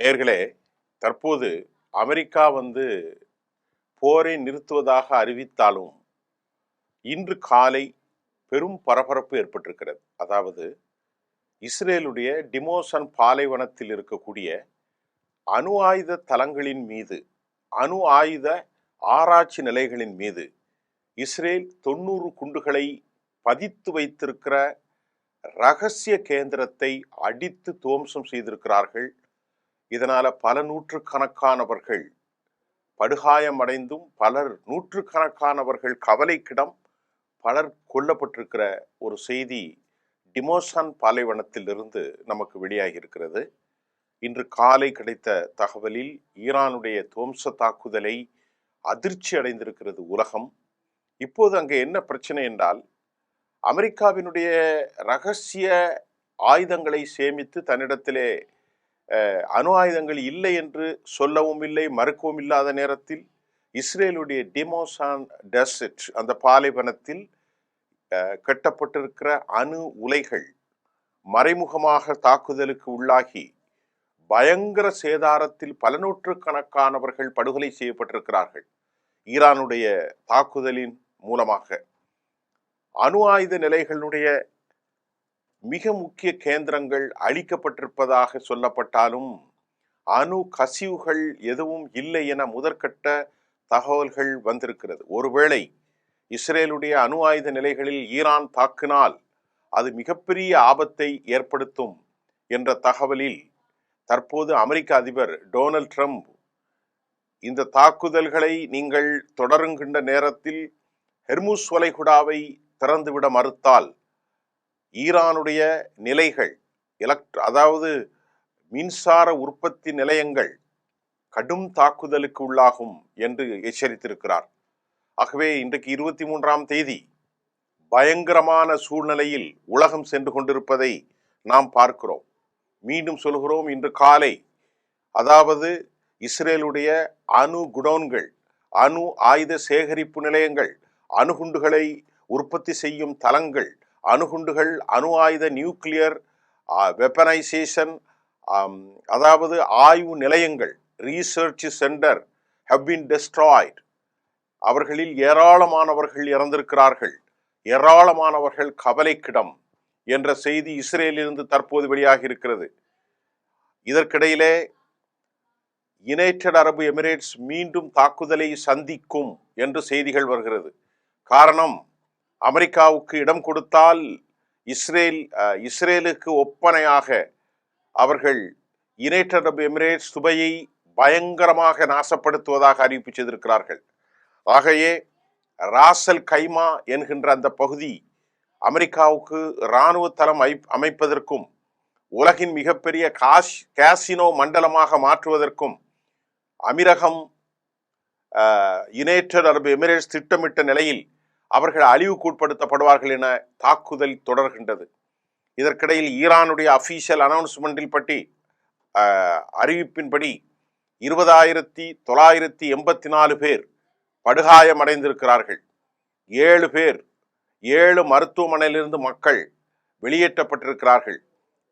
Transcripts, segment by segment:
நேர்களே, தற்போது அமெரிக்கா போரை நிறுத்துவதாக அறிவித்தாலும் இன்று காலை பெரும் பரபரப்பு ஏற்பட்டிருக்கிறது. அதாவது இஸ்ரேலுடைய டிமோசன் பாலைவனத்தில் இருக்கக்கூடிய அணு ஆயுத தளங்களின் மீது, அணு ஆயுத ஆராய்ச்சி நிலைகளின் மீது இஸ்ரேல் 90 குண்டுகளை பதித்து வைத்திருக்கிற ரகசிய கேந்திரத்தை அடித்து துவம்சம் செய்திருக்கிறார்கள். இதனால பல நூற்றுக்கணக்கானவர்கள் படுகாயமடைந்தும் பலர் நூற்றுக்கணக்கானவர்கள் கவலைக்கிடம், பலர் கொல்லப்பட்டிருக்கிற ஒரு செய்தி டிமோசன் பாலைவனத்தில் இருந்து நமக்கு வெளியாகி இருக்கிறது. இன்று காலை கிடைத்த தகவலில் ஈரானுடைய துவம்ச தாக்குதலை அதிர்ச்சி அடைந்திருக்கிறது உலகம். இப்போது அங்கே என்ன பிரச்சனை என்றால், அமெரிக்காவினுடைய ரகசிய ஆயுதங்களை சேமித்து தன்னிடத்திலே அணு ஆயுதங்கள் இல்லை என்று சொல்லவும் இல்லை, மறுக்கவும் இல்லாத நேரத்தில் இஸ்ரேலுடைய டிமோசான் டெசர்ட், அந்த பாலைவனத்தில் கட்டப்பட்டிருக்கிற அணு உலைகள் மறைமுகமாக தாக்குதலுக்கு உள்ளாகி பயங்கர சேதாரத்தில் பல நூற்றுக்கணக்கானவர்கள் படுகொலை செய்யப்பட்டிருக்கிறார்கள். ஈரானுடைய தாக்குதலின் மூலமாக அணு ஆயுத நிலைகளுடைய மிக முக்கிய கேந்திரங்கள் அழிக்கப்பட்டிருப்பதாக சொல்லப்பட்டாலும் அணு கசிவுகள் எதுவும் இல்லை என முதற்கட்ட தகவல்கள் வந்திருக்கிறது. ஒருவேளை இஸ்ரேலுடைய அணு ஆயுத நிலைகளில் ஈரான் தாக்கினால் அது மிகப்பெரிய ஆபத்தை ஏற்படுத்தும் என்ற தகவலில் தற்போது அமெரிக்க அதிபர் டொனால்ட் ட்ரம்ப் இந்த தாக்குதல்களை நீங்கள் தொடருகின்ற நேரத்தில் ஹெர்முஸ் வளைகுடாவை திறந்துவிட மறுத்தால் ஈரானுடைய நிலைகள், அதாவது மின்சார உற்பத்தி நிலையங்கள் கடும் தாக்குதலுக்கு உள்ளாகும் என்று எச்சரித்திருக்கிறார். ஆகவே இன்றைக்கு 23ஆம் தேதி பயங்கரமான சூழ்நிலையில் உலகம் சென்று கொண்டிருப்பதை நாம் பார்க்கிறோம். மீண்டும் சொல்கிறோம், இன்று காலை, அதாவது இஸ்ரேலுடைய அணு குடோன்கள், அணு ஆயுத சேகரிப்பு நிலையங்கள், அணுகுண்டுகளை உற்பத்தி செய்யும் தளங்கள், அணுகுண்டுகள், அணு ஆயுத நியூக்ளியர் வெப்பனைசேஷன், அதாவது ஆய்வு நிலையங்கள், research centre have been destroyed. அவர்களில் ஏராளமானவர்கள் இறந்திருக்கிறார்கள், ஏராளமானவர்கள் கவலைக்கிடம் என்ற செய்தி இஸ்ரேலிலிருந்து தற்போது வெளியாகி இருக்கிறது. இதற்கிடையிலே யுனைடெட் அரபு எமிரேட்ஸ் மீண்டும் தாக்குதலை சந்திக்கும் என்று செய்திகள் வருகிறது. காரணம், அமெரிக்காவுக்கு இடம் கொடுத்தால் இஸ்ரேலுக்கு ஒப்பனையாக அவர்கள் யுனைடெட் அரபு எமிரேட்ஸ் துபையை பயங்கரமாக நாசப்படுத்துவதாக அறிவிப்பு செய்திருக்கிறார்கள். ஆகையே ராசல் கைமா என்கின்ற அந்த பகுதி அமெரிக்காவுக்கு இராணுவ தளம் அமைப்பதற்கும் உலகின் மிகப்பெரிய காசினோ மண்டலமாக மாற்றுவதற்கும் அமீரகம், யுனைடெட் அரபு எமிரேட்ஸ் திட்டமிட்ட நிலையில் அவர்கள் அழிவுக்குட்படுத்தப்படுவார்கள் என தாக்குதல் தொடர்கின்றது. இதற்கிடையில் ஈரானுடைய அபிஷியல் அனௌன்ஸ்மெண்டில் பற்றி அறிவிப்பின்படி 20,984 பேர் படுகாயமடைந்திருக்கிறார்கள். 7 பேர் 7 மருத்துவமனையிலிருந்து மக்கள் வெளியேற்றப்பட்டிருக்கிறார்கள்.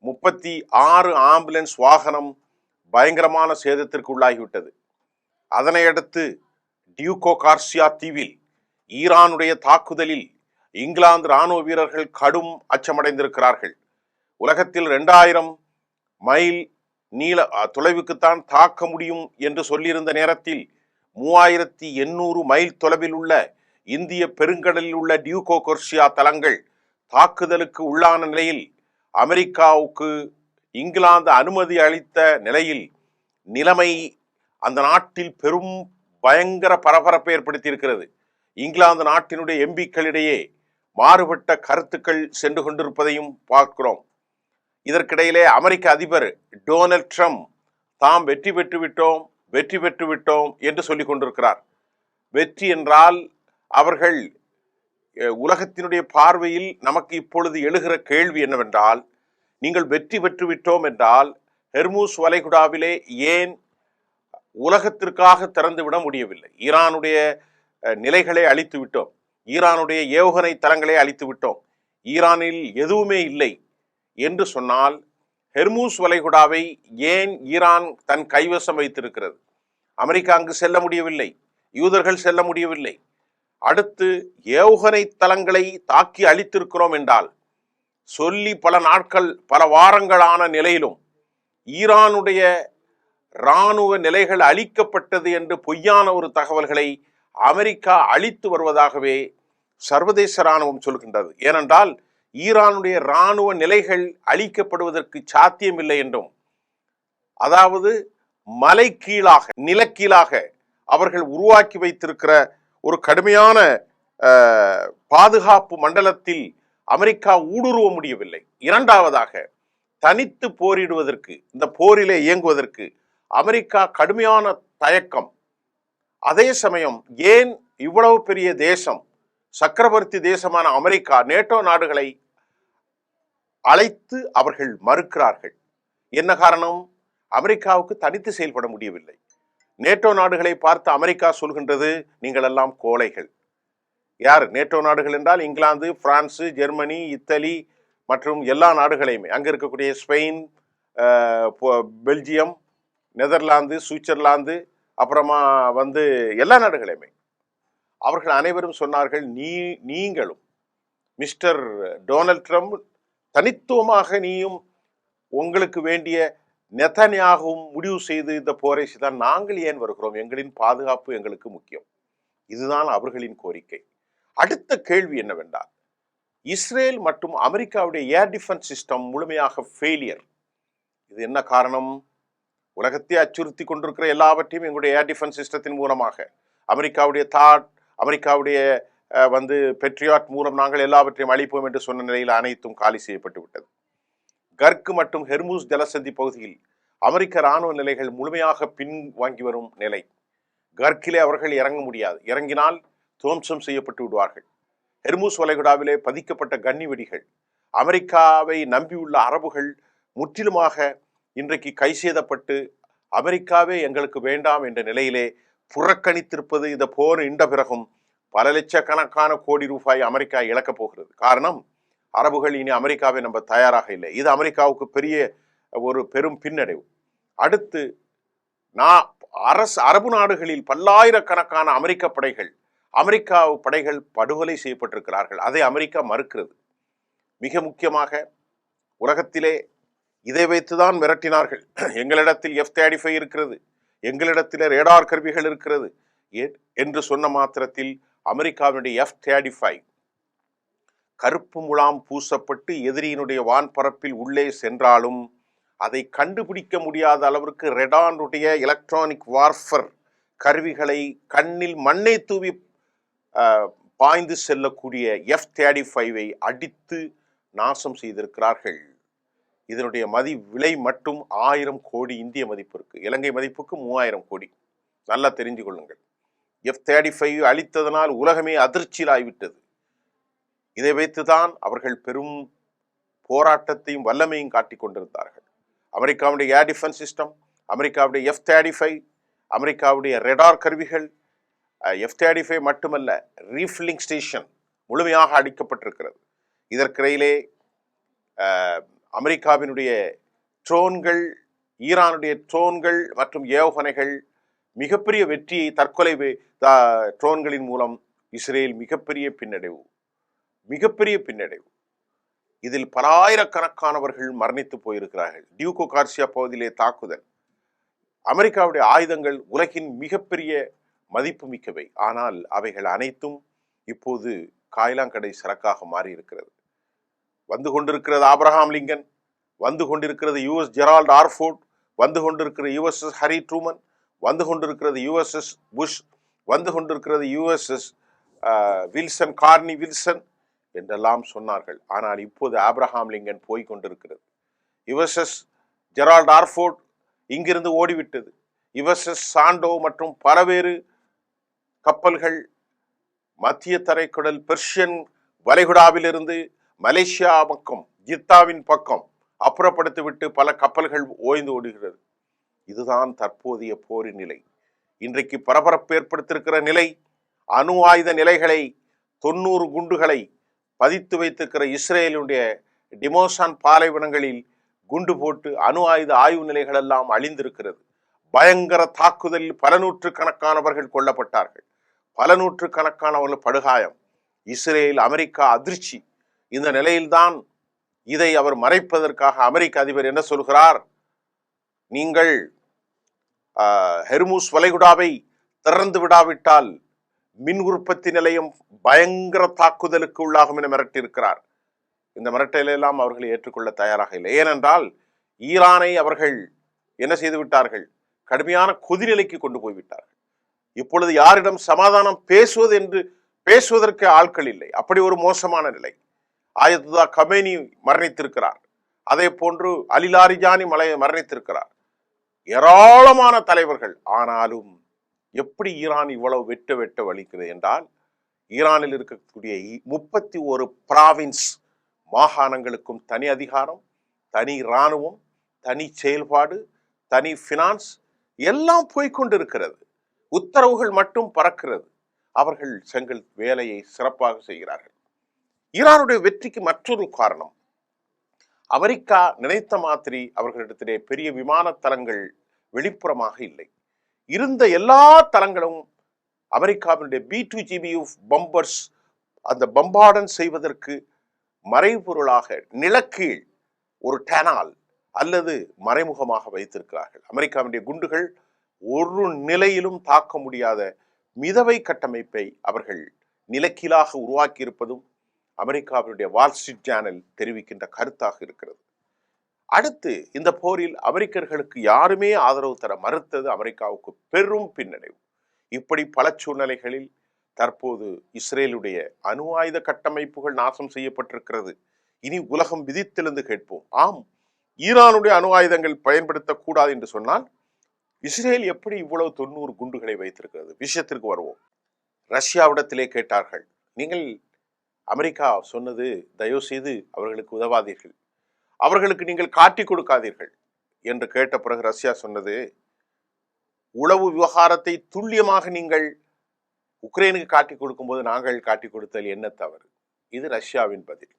36 ஆம்புலன்ஸ் வாகனம் பயங்கரமான சேதத்திற்கு உள்ளாகிவிட்டது. அதனையடுத்து டியூகோ கார்சியா தீவில் ஈரானுடைய தாக்குதலில் இங்கிலாந்து இராணுவ வீரர்கள் கடும் அச்சமடைந்திருக்கிறார்கள். உலகத்தில் 2000 மைல் நீள தொலைவுக்குத்தான் தாக்க முடியும் என்று சொல்லியிருந்த நேரத்தில் 3800 மைல் தொலைவில் உள்ள இந்திய பெருங்கடலில் உள்ள டியூகோ கார்சியா தளங்கள் தாக்குதலுக்கு உள்ளான நிலையில் அமெரிக்காவுக்கு இங்கிலாந்து அனுமதி அளித்த நிலையில் நிலைமை அந்த நாட்டில் பெரும் பயங்கர பரபரப்பை ஏற்படுத்தி இருக்கிறது. இங்கிலாந்து நாட்டினுடைய எம்பிக்களிடையே மாறுபட்ட கருத்துக்கள் சென்று கொண்டிருப்பதையும் பார்க்கிறோம். இதற்கிடையிலே அமெரிக்க அதிபர் டொனால்ட் ட்ரம்ப் தாம் வெற்றி பெற்று விட்டோம் என்று சொல்லிக் கொண்டிருக்கிறார். வெற்றி என்றால் அவர்கள் உலகத்தினுடைய பார்வையில் நமக்கு இப்பொழுது எழுகிற கேள்வி என்னவென்றால், நீங்கள் வெற்றி பெற்று விட்டோம் என்றால் ஹெர்முஸ் வளைகுடாவிலே ஏன் உலகத்திற்காக திறந்துவிட முடியவில்லை? ஈரானுடைய நிலைகளை அழித்து விட்டோம், ஈரானுடைய ஏவுகணை தளங்களை அழித்து விட்டோம், ஈரானில் எதுவுமே இல்லை என்று சொன்னால் ஹெர்மூஸ் வளைகுடாவை ஏன் ஈரான் தன் கைவசம் வைத்திருக்கிறது? அமெரிக்கா அங்கு செல்ல முடியவில்லை, யூதர்கள் செல்ல முடியவில்லை. அடுத்து ஏவுகணை தளங்களை தாக்கி அழித்திருக்கிறோம் என்றால் சொல்லி பல நாட்கள் பல வாரங்களான நிலையிலும் ஈரானுடைய இராணுவ நிலைகள் அழிக்கப்பட்டது என்று பொய்யான ஒரு தகவல்களை அமெரிக்கா அளித்து வருவதாகவே சர்வதேச இராணுவம் சொல்கின்றது. ஏனென்றால் ஈரானுடைய இராணுவ நிலைகள் அழிக்கப்படுவதற்கு சாத்தியமில்லை என்றும், அதாவது மலை கீழாக நிலக்கீழாக அவர்கள் உருவாக்கி வைத்திருக்கிற ஒரு கடுமையான பாதுகாப்பு மண்டலத்தில் அமெரிக்கா ஊடுருவ முடியவில்லை. இரண்டாவதாக தனித்து போரிடுவதற்கு, இந்த போரிலே இயங்குவதற்கு அமெரிக்கா கடுமையான தயக்கம். அதே சமயம் ஏன் இவ்வளவு பெரிய தேசம், சக்கரவர்த்தி தேசமான அமெரிக்கா நேட்டோ நாடுகளை அழைத்து அவர்கள் மறுக்கிறார்கள்? என்ன காரணம்? அமெரிக்காவுக்கு தனித்து செயல்பட முடியவில்லை. நேட்டோ நாடுகளை பார்த்து அமெரிக்கா சொல்கின்றது, நீங்கள் எல்லாம் கோழைகள். யார் நேட்டோ நாடுகள் என்றால் இங்கிலாந்து, பிரான்சு, ஜெர்மனி, இத்தாலி மற்றும் எல்லா நாடுகளையுமே, அங்கே இருக்கக்கூடிய ஸ்பெயின், பெல்ஜியம், நெதர்லாந்து, சுவிட்சர்லாந்து, அப்புறமா எல்லா நாடுகளையுமே அவர்கள் அனைவரும் சொன்னார்கள், நீங்களும் மிஸ்டர் டொனால்ட் ட்ரம்ப் தனித்துவமாக நீயும் உங்களுக்கு வேண்டிய நெதன்யாகவும் முடிவு செய்து இந்த போரை செய்தால் நாங்கள் ஏன் வருகிறோம்? எங்களின் பாதுகாப்பு எங்களுக்கு முக்கியம். இதுதான் அவர்களின் கோரிக்கை. அடுத்த கேள்வி என்னவென்றால், இஸ்ரேல் மற்றும் அமெரிக்காவுடைய ஏர் டிஃபென்ஸ் சிஸ்டம் முழுமையாக ஃபெயிலியர். இது என்ன காரணம்? உலகத்தை அச்சுறுத்தி கொண்டிருக்கிற எல்லாவற்றையும் எங்களுடைய ஏர் டிஃபென்ஸ் சிஸ்டத்தின் மூலமாக, அமெரிக்காவுடைய அமெரிக்காவுடைய பெட்ரியாட் மூலம் நாங்கள் எல்லாவற்றையும் அழிப்போம் என்று சொன்ன நிலையில் அனைத்தும் காலி செய்யப்பட்டு விட்டது. கர்க் மற்றும் ஹெர்மூஸ் ஜலசந்தி பகுதியில் அமெரிக்க இராணுவ நிலைகள் முழுமையாக பின்வாங்கி வரும் நிலை. கர்க்கிலே அவர்கள் இறங்க முடியாது, இறங்கினால் துவம்சம் செய்யப்பட்டு விடுவார்கள். ஹெர்மூஸ் வளைகுடாவிலே பதிக்கப்பட்ட கன்னி வெடிகள் அமெரிக்காவை நம்பியுள்ள அரபுகள் முற்றிலுமாக இன்றைக்கு கை செய்தப்பட்டு அமெரிக்காவே எங்களுக்கு வேண்டாம் என்ற நிலையிலே புறக்கணித்திருப்பது. இந்த போர் இண்ட பிறகும் பல லட்சக்கணக்கான கோடி ரூபாய் அமெரிக்கா இழக்கப் போகிறது. காரணம், அரபுகள் இனி அமெரிக்காவை நம்ப தயாராக இல்லை. இது அமெரிக்காவுக்கு பெரிய ஒரு பெரும் பின்னடைவு. அடுத்து அரபு நாடுகளில் பல்லாயிரக்கணக்கான அமெரிக்க படைகள் படுகொலை செய்யப்பட்டிருக்கிறார்கள். அதை அமெரிக்கா மறுக்கிறது. மிக முக்கியமாக உலகத்திலே இதை வைத்துதான் மிரட்டினார்கள். எங்களிடத்தில் F-35 இருக்கிறது, எங்களிடத்தில் ரேடார் கருவிகள் இருக்கிறது என்று சொன்ன மாத்திரத்தில் அமெரிக்காவினுடைய F-35 கருப்பு முலாம் பூசப்பட்டு எதிரியினுடைய வான்பரப்பில் உள்ளே சென்றாலும் அதை கண்டுபிடிக்க முடியாத அளவிற்கு ரெடானுடைய எலக்ட்ரானிக் வார்ஃபர் கருவிகளை கண்ணில் மண்ணை தூவி பாய்ந்து செல்லக்கூடிய F-35 அடித்து நாசம் செய்திருக்கிறார்கள். இதனுடைய விலை மட்டும் 1000 கோடி இந்திய மதிப்பு இருக்கு. இலங்கை மதிப்புக்கு 3000 கோடி. நல்லா தெரிஞ்சு கொள்ளுங்கள். F-35 அளித்ததனால் உலகமே அதிர்ச்சியிலாய்விட்டது. இதை வைத்துதான் அவர்கள் பெரும் போராட்டத்தையும் வல்லமையும் காட்டிக் கொண்டிருந்தார்கள். அமெரிக்காவுடைய ஏர் டிஃபென்ஸ் சிஸ்டம், அமெரிக்காவுடைய F-35, அமெரிக்காவுடைய ரெடார் கருவிகள், F-35 மட்டுமல்ல, ரீஃபில்லிங் ஸ்டேஷன் முழுமையாக அடிக்கப்பட்டிருக்கிறது. இதற்கிடையிலே அமெரிக்காவினுடைய ட்ரோன்கள், ஈரானுடைய ட்ரோன்கள் மற்றும் ஏவுகணைகள் மிகப்பெரிய வெற்றியை, தற்கொலை ட்ரோன்களின் மூலம் இஸ்ரேல் மிகப்பெரிய பின்னடைவு. இதில் பல ஆயிரக்கணக்கானவர்கள் மரணித்து போயிருக்கிறார்கள். டியூகோ கார்சியா பகுதியிலே தாக்குதல். அமெரிக்காவுடைய ஆயுதங்கள் உலகின் மிகப்பெரிய மதிப்பு மிக்கவை. ஆனால் அவைகள் அனைத்தும் இப்போது காய்லாங்கடை சரக்காக மாறி இருக்கிறது. வந்து கொண்டிருக்கிறது ஆப்ரஹாம் லிங்கன், வந்து கொண்டிருக்கிறது US ஜெரால்ட் ஆர்ஃபோர்ட், வந்து கொண்டிருக்கிறது USS ஹரி ட்ரூமன், வந்து கொண்டிருக்கிறது USS புஷ், வந்து கொண்டிருக்கிறது USS வில்சன், கார்னி வில்சன் என்றெல்லாம் சொன்னார்கள். ஆனால் இப்போது ஆப்ரஹாம் லிங்கன் போய்கொண்டிருக்கிறது. USS ஜெரால்ட் ஆர்ஃபோர்ட் இங்கிருந்து ஓடிவிட்டது. USS சாண்டோ மற்றும் பலவேறு கப்பல்கள் மத்திய தரைக்கடல் பெர்ஷியன் வளைகுடாவிலிருந்து மலேசியா பக்கம், ஜித்தாவின் பக்கம் அப்புறப்படுத்திவிட்டு பல கப்பல்கள் ஓய்ந்து ஓடுகிறது. இதுதான் தற்போதைய போரின் நிலை. இன்றைக்கு பரபரப்பு ஏற்படுத்தியிருக்கிற நிலை, அணு ஆயுத நிலைகளை 90 குண்டுகளை பதித்து வைத்திருக்கிற இஸ்ரேலுடைய டிமோசான் பாலைவனங்களில் குண்டு போட்டு அணு ஆயுத ஆய்வு நிலைகள் எல்லாம் அழிந்திருக்கிறது. பயங்கர தாக்குதலில் பல நூற்றுக்கணக்கானவர்கள் கொல்லப்பட்டார்கள், பல நூற்றுக்கணக்கானவர்கள் படுகாயம். இஸ்ரேல் அமெரிக்கா அதிர்ச்சி. இந்த நிலையில்தான் இதை அவர் மறைப்பதற்காக அமெரிக்க அதிபர் என்ன சொல்கிறார்? நீங்கள் ஹெர்முஸ் வளைகுடாவை திறந்து விடாவிட்டால் மின் உற்பத்தி நிலையம் பயங்கர தாக்குதலுக்கு உள்ளாகும் என மிரட்டியிருக்கிறார். இந்த மிரட்டலெல்லாம் அவர்கள் ஏற்றுக்கொள்ள தயாராக இல்லை. ஏனென்றால் ஈரானை அவர்கள் என்ன செய்து விட்டார்கள்? கடுமையான கொதிநிலைக்கு கொண்டு போய்விட்டார்கள். இப்பொழுது யாரிடம் சமாதானம் பேசுவது என்று பேசுவதற்கு ஆட்கள் இல்லை. அப்படி ஒரு மோசமான நிலை. ஆயத்துல்லா கமேனி மரணித்திருக்கிறார். அதே போன்று அலி லாரிஜானி மரணித்திருக்கிறார். ஏராளமான தலைவர்கள். ஆனாலும் எப்படி ஈரான் இவ்வளவு வெட்ட வலிக்கிறது என்றால், ஈரானில் இருக்கக்கூடிய 31 பிராவின்ஸ் மாகாணங்களுக்கும் தனி அதிகாரம், தனி இராணுவம், தனி செயல்பாடு, தனி பினான்ஸ் எல்லாம் போய்கொண்டிருக்கிறது. உத்தரவுகள் மட்டும் பறக்கிறது. அவர்கள் செங்கல் வேலையை சிறப்பாக செய்கிறார்கள். ஈரானுடைய வெற்றிக்கு மற்றொரு காரணம், அமெரிக்கா நினைத்த மாதிரி அவர்களிடத்திலே பெரிய விமான தளங்கள் வெளிப்புறமாக இல்லை. இருந்த எல்லா தளங்களும் அமெரிக்காவினுடைய B2GBU பம்பர்ஸ் அந்த பம்பார்டன் செய்வதற்கு மறைபொருளாக நிலக்கீழ் ஒரு டேனால் அல்லது மறைமுகமாக வைத்திருக்கிறார்கள். அமெரிக்காவுடைய குண்டுகள் ஒரு நிலையிலும் தாக்க முடியாத மிதவை கட்டமைப்பை அவர்கள் நிலக்கீழாக உருவாக்கி இருப்பதும் அமெரிக்காவினுடைய வால் ஸ்ட்ரீட் ஜேர்னல் தெரிவிக்கின்ற கருத்தாக இருக்கிறது. அடுத்து, இந்த போரில் அமெரிக்கர்களுக்கு யாருமே ஆதரவு தர மறுத்தது அமெரிக்காவுக்கு பெரும் பின்னடைவு. இப்படி பல சூழ்நிலைகளில் தற்போது இஸ்ரேலுடைய அணு ஆயுத கட்டமைப்புகள் நாசம் செய்யப்பட்டிருக்கிறது. இனி உலகம் விதித்திலிருந்து கேட்போம். ஆம், ஈரானுடைய அணு ஆயுதங்கள் பயன்படுத்தக்கூடாது என்று சொன்னால் இஸ்ரேல் எப்படி இவ்வளவு 90 குண்டுகளை வைத்திருக்கிறது? விஷயத்திற்கு வருவோம். ரஷ்யாவிடத்திலே கேட்டார்கள், நீங்கள் அமெரிக்கா சொன்னது தயவு செய்து அவர்களுக்கு உதவாதீர்கள், அவர்களுக்கு நீங்கள் காட்டி கொடுக்காதீர்கள் என்று கேட்ட பிறகு ரஷ்யா சொன்னது, உளவு விவகாரத்தை துல்லியமாக நீங்கள் உக்ரைனுக்கு காட்டி கொடுக்கும் போது நாங்கள் காட்டி கொடுத்தல் என்ன தவறு? இது ரஷ்யாவின் பதில்.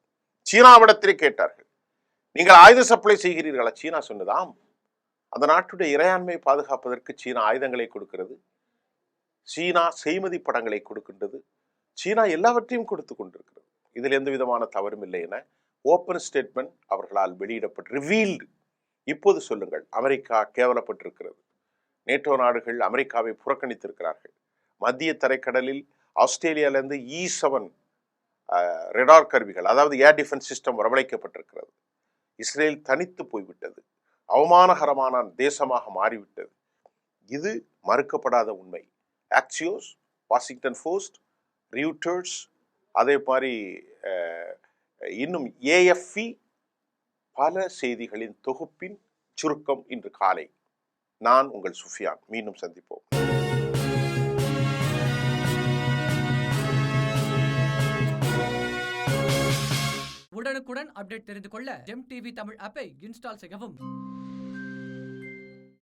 சீனாவிடத்திலே கேட்டார்கள், நீங்கள் ஆயுத சப்ளை செய்கிறீர்களா? சீனா சொன்னதாம், அந்த நாட்டுடைய இறையாண்மை பாதுகாப்பதற்கு சீனா ஆயுதங்களை கொடுக்கிறது, சீனா செய்மதி படங்களை கொடுக்கின்றது, சீனா எல்லாவற்றையும் கொடுத்து கொண்டிருக்கிறது. இதில் எந்த விதமான தவறும் இல்லை என ஓப்பன் ஸ்டேட்மெண்ட் அவர்களால் வெளியிடப்பட்டு ரிவீல்டு. இப்போது சொல்லுங்கள், அமெரிக்கா கேவலப்பட்டிருக்கிறது. நேட்டோ நாடுகள் அமெரிக்காவை புறக்கணித்திருக்கிறார்கள். மத்திய தரைக்கடலில் ஆஸ்திரேலியாவிலிருந்து E7 ரெடார் கருவிகள், அதாவது ஏர் டிஃபென்ஸ் சிஸ்டம் வரவழைக்கப்பட்டிருக்கிறது. இஸ்ரேல் தனித்து போய்விட்டது, அவமானகரமான தேசமாக மாறிவிட்டது. இது மறுக்கப்படாத உண்மை. ஆக்சியோஸ், வாஷிங்டன் போஸ்ட், ரியூட்டர்ஸ், அதே மாதிரி இன்னும் AFP பல செய்திகளின் தொகுப்பின் சுருக்கம் இன்று காலை. நான் உங்கள் சுஃபியான். மீண்டும் சந்திப்போம். உடனுக்குடன் அப்டேட் தெரிந்து கொள்ள ஜெம் டிவி தமிழ் ஆப்பை இன்ஸ்டால் செய்யவும்.